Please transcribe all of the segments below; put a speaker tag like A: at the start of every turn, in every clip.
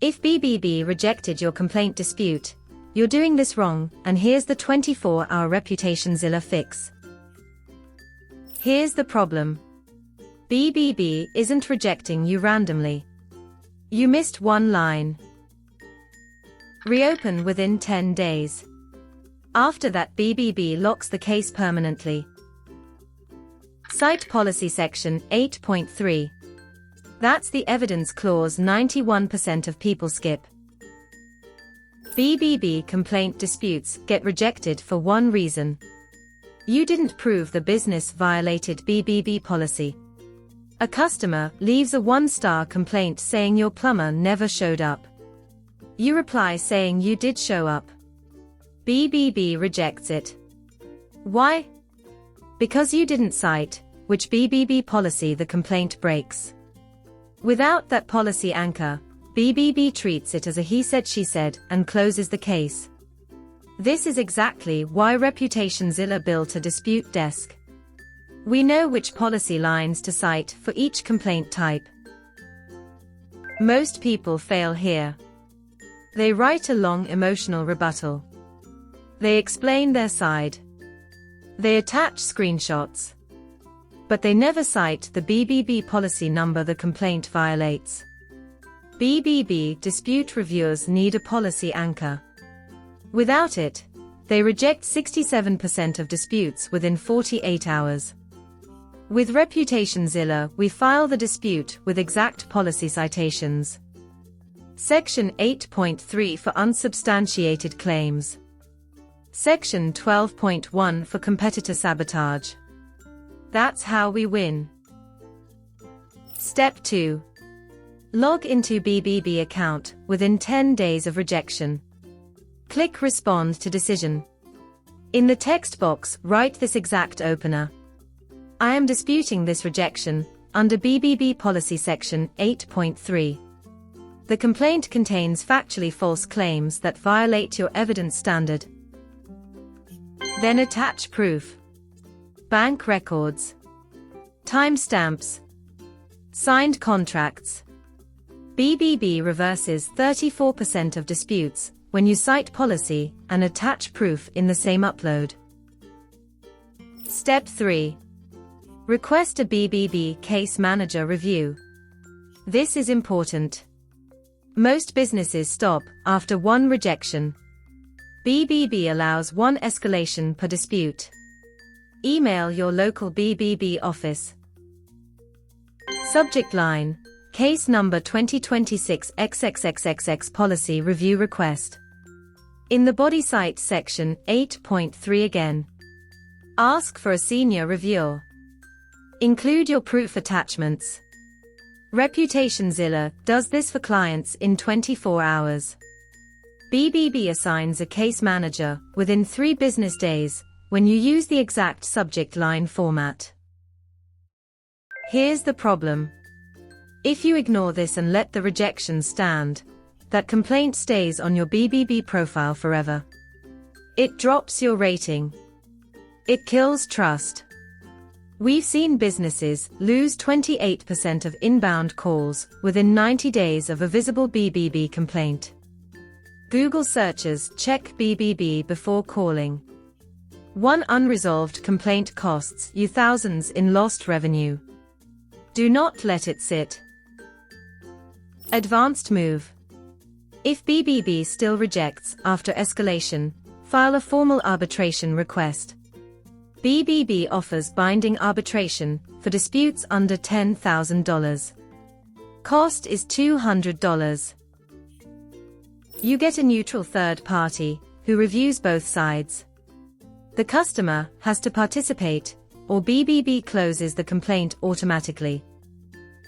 A: If BBB rejected your complaint dispute, you're doing this wrong, and here's the 24-hour ReputationZilla fix. Here's the problem. BBB isn't rejecting you randomly. You missed one line. Reopen within 10 days. After that, BBB locks the case permanently. Cite policy section 8.3. That's the evidence clause 91% of people skip. BBB complaint disputes get rejected for one reason. You didn't prove the business violated BBB policy. A customer leaves a 1-star complaint saying your plumber never showed up. You reply saying you did show up. BBB rejects it. Why? Because you didn't cite, which BBB policy the complaint breaks. Without that policy anchor, BBB treats it as a he said she said and closes the case. This is exactly why ReputationZilla built a dispute desk. We know which policy lines to cite for each complaint type. Most people fail here. They write a long emotional rebuttal. They explain their side. They attach screenshots. But they never cite the BBB policy number the complaint violates. BBB dispute reviewers need a policy anchor. Without it, they reject 67% of disputes within 48 hours. With ReputationZilla, we file the dispute with exact policy citations. Section 8.3 for unsubstantiated claims. Section 12.1 for competitor sabotage. That's how we win. Step 2. Log into BBB account within 10 days of rejection. Click Respond to Decision. In the text box, write this exact opener. I am disputing this rejection under BBB policy section 8.3. The complaint contains factually false claims that violate your evidence standard. Then attach proof. Bank records. Timestamps. Signed contracts. BBB reverses 34% of disputes when you cite policy and attach proof in the same upload. Step 3. Request a BBB case manager review. This is important. Most businesses stop after one rejection. BBB allows one escalation per dispute. Email your local BBB office. Subject line: Case number 2026 XXXXX policy review request. In the body cite section 8.3 again. Ask for a senior reviewer. Include your proof attachments. ReputationZilla does this for clients in 24 hours. BBB assigns a case manager within 3 business days when you use the exact subject line format. Here's the problem. If you ignore this and let the rejection stand, that complaint stays on your BBB profile forever. It drops your rating. It kills trust. We've seen businesses lose 28% of inbound calls within 90 days of a visible BBB complaint. Google searchers check BBB before calling. One unresolved complaint costs you thousands in lost revenue. Do not let it sit. Advanced move. If BBB still rejects after escalation, file a formal arbitration request. BBB offers binding arbitration for disputes under $10,000. Cost is $200. You get a neutral third party who reviews both sides. The customer has to participate, or BBB closes the complaint automatically.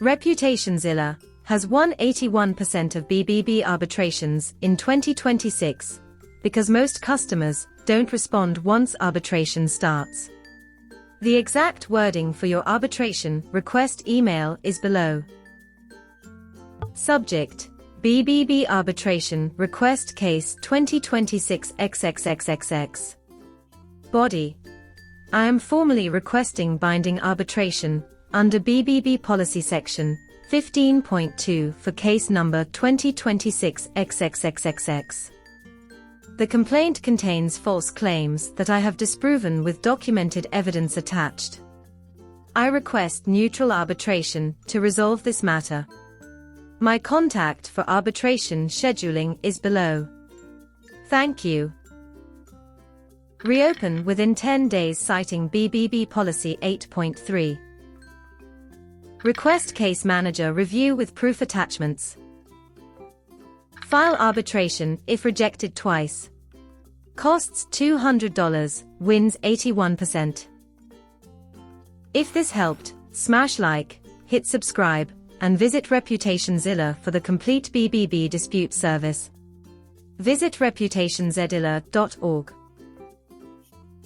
A: ReputationZilla has won 81% of BBB arbitrations in 2026 because most customers don't respond once arbitration starts. The exact wording for your arbitration request email is below. Subject: BBB arbitration request case 2026 XXXXX. Body: I am formally requesting binding arbitration under BBB policy section 15.2 for case number 2026XXXXX. The complaint contains false claims that I have disproven with documented evidence attached. I request neutral arbitration to resolve this matter. My contact for arbitration scheduling is below. Thank you. Reopen within 10 days citing BBB Policy 8.3. Request case manager review with proof attachments. File arbitration if rejected twice. Costs $200, wins 81%. If this helped, smash like, hit subscribe, and visit ReputationZilla for the complete BBB dispute service. Visit ReputationZilla.org.